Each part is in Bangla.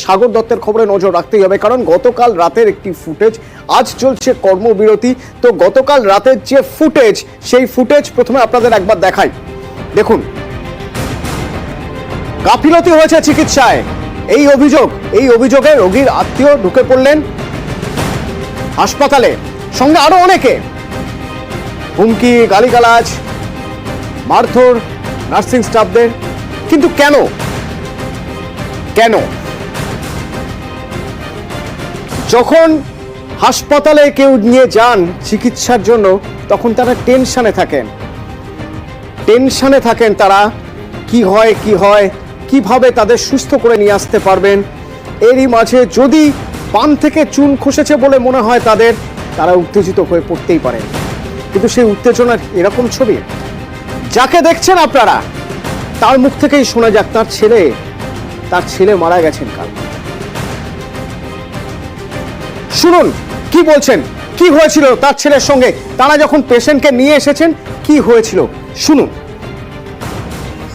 সাগর দত্তের খবরে নজর রাখতেই হবে, কারণ গতকাল রাতের একটি ফুটেজ, আজ চলছে কর্মবিরতি। তো গতকাল রাতের যে ফুটেজ, সেই ফুটেজ প্রথমে আপনাদের একবার দেখাই। দেখুন, গাফিলতি হয়েছে চিকিৎসায়, এই অভিযোগে রোগীর আত্মীয় ঢুকে পড়লেন হাসপাতালে, সঙ্গে আরো অনেকে, হুমকি, গালিগালাজ, মারধর নার্সিং স্টাফদের। কিন্তু কেন যখন হাসপাতালে কেউ নিয়ে যান চিকিৎসার জন্য, তখন তারা টেনশনে থাকেন তারা, কি হয়, কিভাবে তাদের সুস্থ করে নিয়ে আসতে পারবেন। এরই মাঝে যদি পান থেকে চুন খসেছে বলে মনে হয় তারা উত্তেজিত হয়ে পড়তেই পারেন। কিন্তু সেই উত্তেজনার এরকম ছবি যাকে দেখছেন আপনারা, তার মুখ থেকেই শোনা যাক তার ছেলে মারা গেছেন কাল। শুনুন কি বলছেন, কি হয়েছিল তার ছেলের সঙ্গে, তারা যখন পেশেন্টকে নিয়ে এসেছেন কি হয়েছিল শুনুন।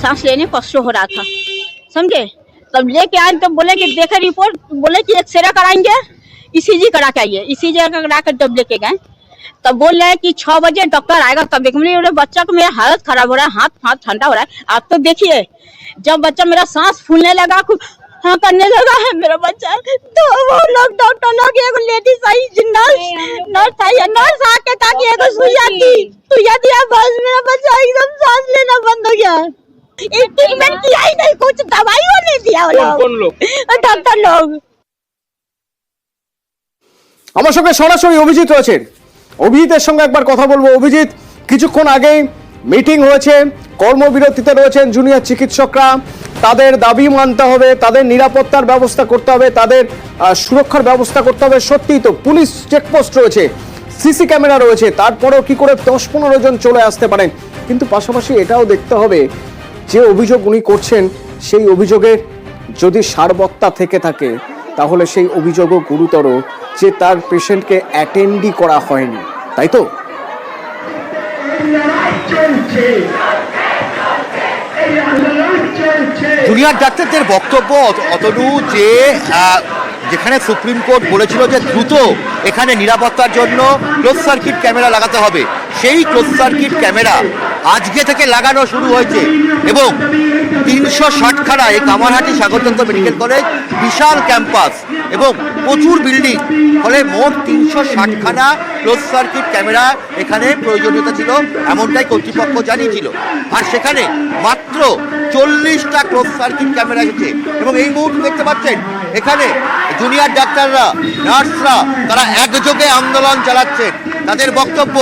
सांस लेने कष्ट हो रहा था, समझे। तब लेके आए तो बोले कि देखे रिपोर्ट, बोले कि एक्सरे कराएंगे, ईसीजी करा के आइए। ईसीजी करा कर जब लेके गए तब बोल रहे हैं कि 6 बजे डॉक्टर आएगा। तब एक मिनट, बच्चा को मेरा हालत खराब हो रहा है, हाथ ठंडा हो रहा है। आप तो देखिए, जब बच्चा मेरा सांस फूलने लगा, हाँ करने लगा है मेरा बच्चा, तो वो लोग डॉक्टर लोग, एक लेडीज आई, नर्स आके ताकि एक सुइया दिया, बस मेरा बच्चा एकदम सांस लेना बंद हो गया। एक ट्रीटमेंट किया ही नहीं, कुछ दवाई वो नहीं दिया वो लोग, डॉक्टर लोग। আমার সঙ্গে সরাসরি অভিজিৎ রয়েছেন, অভিজিতের সঙ্গে একবার কথা বলবো। অভিজিৎ, কিছুক্ষণ আগেই মিটিং হয়েছে, কর্মবিরতিতে রয়েছেন জুনিয়র চিকিৎসকরা। তাদের দাবি মানতে হবে, তাদের নিরাপত্তার ব্যবস্থা করতে হবে, তাদের সুরক্ষার ব্যবস্থা করতে হবে। সত্যিই তো পুলিশ চেকপোস্ট রয়েছে, সিসি ক্যামেরা রয়েছে, তারপরেও কি করে 10-15 জন চলে আসতে পারেন। কিন্তু পাশাপাশি এটাও দেখতে হবে, যে অভিযোগ উনি করছেন সেই অভিযোগের যদি সারবত্তা থেকে থাকে, তাহলে সেই অভিযোগও গুরুতর, যে তার পেশেন্টকে অ্যাটেন্ডই করা হয়নি, তাই তো? জুনিয়র ডাক্তারদের বক্তব্য অতটুকু যে যেখানে সুপ্রিম কোর্ট বলেছিল যে দ্রুত এখানে নিরাপত্তার জন্য ক্লোজ সার্কিট ক্যামেরা লাগাতে হবে, সেই ক্লোজ সার্কিট ক্যামেরা আজকে থেকে লাগানো শুরু হয়েছে। এবং 360খানা এই কামারহাটি সাগরদত্ত মেডিকেল কলেজ বিশাল ক্যাম্পাস এবং প্রচুর বিল্ডিং, ফলে মোট 360খানা ক্লোজ সার্কিট ক্যামেরা এখানে প্রয়োজনীয়তা ছিল, এমনটাই কর্তৃপক্ষ জানিয়েছিল। আর সেখানে মাত্র 40টা ক্লোজ সার্কিট ক্যামেরা এসেছে। এবং এই মুহূর্তে দেখতে পাচ্ছেন এখানে জুনিয়র ডাক্তাররা, নার্সরা, তারা একযোগে আন্দোলন চালাচ্ছেন। তাদের বক্তব্য,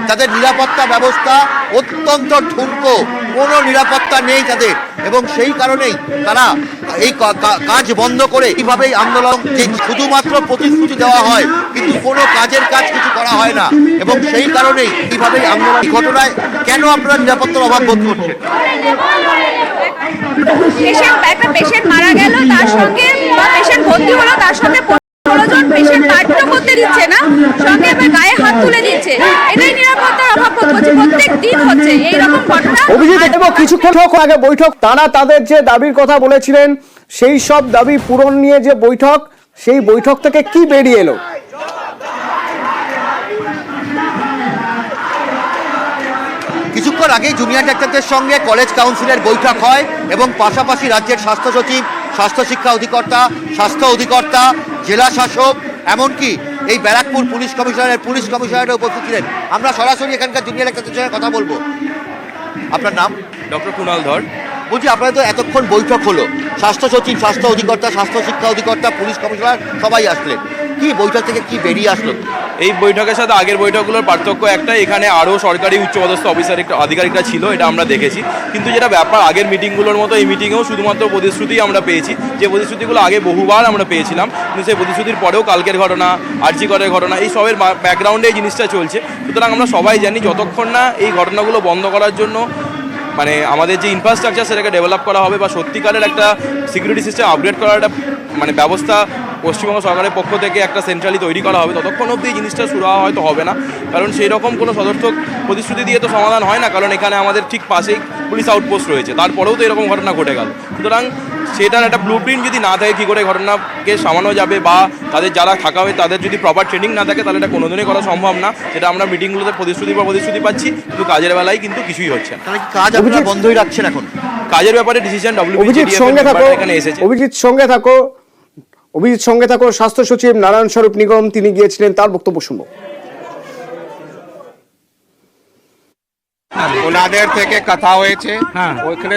তাদের নিরাপত্তা ব্যবস্থা অত্যন্ত ঠুনকো, কোনো নিরাপত্তা নেই তাদের। এবং সেই কারণেই তারা এই কাজ বন্ধ করে এইভাবেই আন্দোলন, যে শুধুমাত্র প্রতিশ্রুতি দেওয়া হয় কিন্তু কোনো কাজের কাজ কিছু করা হয় না। এবং সেই কারণেই এইভাবেই আন্দোলন। এই ঘটনায় কেন আপনারা নিরাপত্তার অভাব বোধ করছেন? একটা পেশেন্ট মারা গেল, তার সঙ্গে পেশেন্ট ভর্তি হলো, তার সঙ্গে 15 জন পেশেন্ট কার্ডও করতে দিচ্ছে না, সঙ্গে আবার গায়ে হাত তুলে দিচ্ছে। এটাই নিরাপত্তার অভাব বোধ করছে, প্রত্যেক দিন হচ্ছে এইরকম ঘটনা। অভিজিৎ, কিছুক্ষণ আগে বৈঠক, তারা তাদের যে দাবির কথা বলেছিলেন সেই সব দাবি পূরণ নিয়ে যে বৈঠক, সেই বৈঠক থেকে কি বেরিয়ে এলো? কিছুক্ষণ আগেই জুনিয়র ডাক্তারদের সঙ্গে কলেজ কাউন্সিলের বৈঠক হয় এবং পাশাপাশি রাজ্যের স্বাস্থ্য সচিব, স্বাস্থ্য শিক্ষা অধিকর্তা, স্বাস্থ্য অধিকর্তা, জেলা শাসক, এমনকি এই ব্যারাকপুর পুলিশ কমিশনারের উপস্থিত ছিলেন। আমরা সরাসরি এখানকার জুনিয়র ডাক্তারদের সঙ্গে কথা বলবো। আপনার নাম? ডক্টর কুণাল ধর। বলছি, আপনাদের তো এতক্ষণ বৈঠক হলো, স্বাস্থ্য সচিব, স্বাস্থ্য অধিকর্তা, স্বাস্থ্য শিক্ষা অধিকর্তা, পুলিশ কমিশনার সবাই আসলেন, কি বৈঠক থেকে কি বেরিয়ে আসলো? এই বৈঠকের সাথে আগের বৈঠকগুলোর পার্থক্য একটাই, এখানে আরও সরকারি উচ্চপদস্থ আধিকারিকরা ছিল, এটা আমরা দেখেছি। কিন্তু যেটা ব্যাপার, আগের মিটিংগুলোর মতো এই মিটিংয়েও শুধুমাত্র প্রতিশ্রুতি আমরা পেয়েছি, যে প্রতিশ্রুতিগুলো আগে বহুবার আমরা পেয়েছিলাম। কিন্তু সেই প্রতিশ্রুতির পরেও কালকের ঘটনা, আরজি করের ঘটনা, এই সবের ব্যাকগ্রাউন্ডে এই জিনিসটা চলছে। সুতরাং আমরা সবাই জানি, যতক্ষণ না এই ঘটনাগুলো বন্ধ করার জন্য মানে আমাদের যে ইনফ্রাস্ট্রাকচার সেটাকে ডেভেলপ করা হবে, বা সত্যিকারের একটা সিকিউরিটি সিস্টেম আপগ্রেড করার একটা মানে ব্যবস্থা পশ্চিমবঙ্গ সরকারের পক্ষ থেকে একটা সেন্ট্রালি তৈরি করা হবে, ততক্ষণ অবধি এই জিনিসটা শুরু হওয়া হয়তো হবে না। কারণ সেই রকম কোনো সদর্থক প্রতিশ্রুতি দিয়ে তো সমাধান হয় না, কারণ এখানে আমাদের ঠিক পাশেই পুলিশ আউটপোস্ট রয়েছে, তারপরেও তো এরকম ঘটনা ঘটে গেল। সুতরাং সেটার একটা ব্লু প্রিন্ট যদি না থাকে কী করে ঘটনাকে সামানো যাবে বা তাদের যারা থাকা হয় তাদের যদি প্রপার ট্রেনিং না থাকে তাহলে এটা কোনোদিনই করা সম্ভব না। যেটা আমরা মিটিংগুলোতে প্রতিশ্রুতি বা প্রতিশ্রুতি পাচ্ছি, কিন্তু কাজের বেলায় কিন্তু কিছুই হচ্ছে না। তাহলে কি কাজ আপনারা বন্ধই রাখছেন এখন? কাজের ব্যাপারে ডিসিশন অভিজিৎ সঙ্গে থাকো, এখানে এসেছে। অভিজিৎ সঙ্গে থাকো স্বাস্থ্য সচিব নারায়ণ স্বরূপ নিগম, তিনি গিয়েছিলেন, তার বক্তব্য শুনবো। ওনাদের থেকে কথা হয়েছে, ওখানে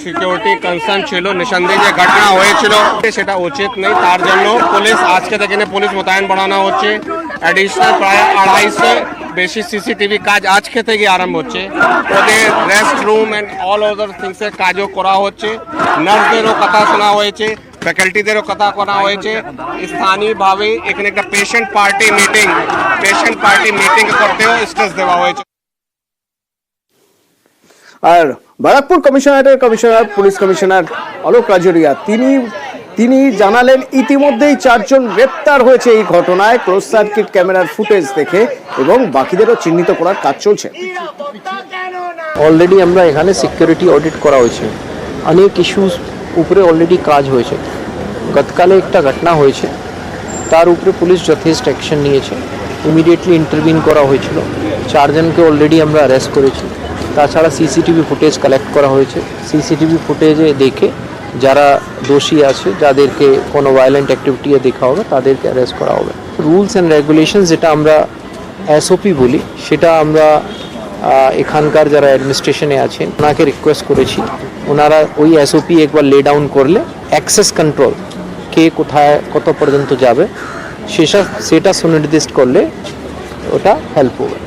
সিকিউরিটি কনসার্ন ছিল, নিঃসন্দেহে যে ঘটনা হয়েছিল সেটা উচিত নেই, তার জন্য পুলিশ আজকে থেকে পুলিশ মোতায়েন বাড়ানো হচ্ছে। অ্যাডিশনাল প্রায় 250 বেশি সিসিটিভি কাজ আজকে থেকে আরম্ভ হচ্ছে। ওদের rest room and all other থিংসের কাজও করা হচ্ছে। নার্সদেরও কথা শোনা হয়েছে, ফ্যাকাল্টিদেরও কথা করা হয়েছে। স্থানীয়ভাবে এখানে একটা পেশেন্ট পার্টি মিটিং করতেও স্ট্রেস দেওয়া হয়েছে। আর ব্যারাকপুর কমিশনারেটের পুলিশ কমিশনার অলোক রাজরিয়া তিনি জানালেন ইতিমধ্যেই 4 জন গ্রেপ্তার হয়েছে এই ঘটনায় ক্লোজ সার্কিট ক্যামেরার ফুটেজ দেখে, এবং বাকিদেরও চিহ্নিত করার কাজ চলছে। অলরেডি আমরা এখানে সিকিউরিটি অডিট করা হয়েছে, অনেক ইস্যুস উপরে অলরেডি কাজ হয়েছে। গতকালে একটা ঘটনা হয়েছে, তার উপরে পুলিশ যথেষ্ট অ্যাকশন নিয়েছে, ইমিডিয়েটলি ইন্টারভিন করা হয়েছিল। 4 জনকে অলরেডি আমরা অ্যারেস্ট করেছি। তাছাড়া সিসিটিভি ফুটেজ কালেক্ট করা হয়েছে, সিসিটিভি ফুটেজে দেখে যারা দোষী আছে, যাদেরকে কোনো ভায়োলেন্ট অ্যাক্টিভিটি দেখা হবে তাদেরকে অ্যারেস্ট করা হবে। রুলস অ্যান্ড রেগুলেশনস যেটা আমরা এসওপি বলি, সেটা আমরা এখানকার যারা অ্যাডমিনিস্ট্রেশনে আছেন ওনাকে রিকোয়েস্ট করেছি, ওনারা ওই এসওপি একবার লে ডাউন করলে অ্যাক্সেস কন্ট্রোল কে কোথায় কত পর্যন্ত যাবে সেটা সুনির্দিষ্ট করলে ওটা হেল্প হবে।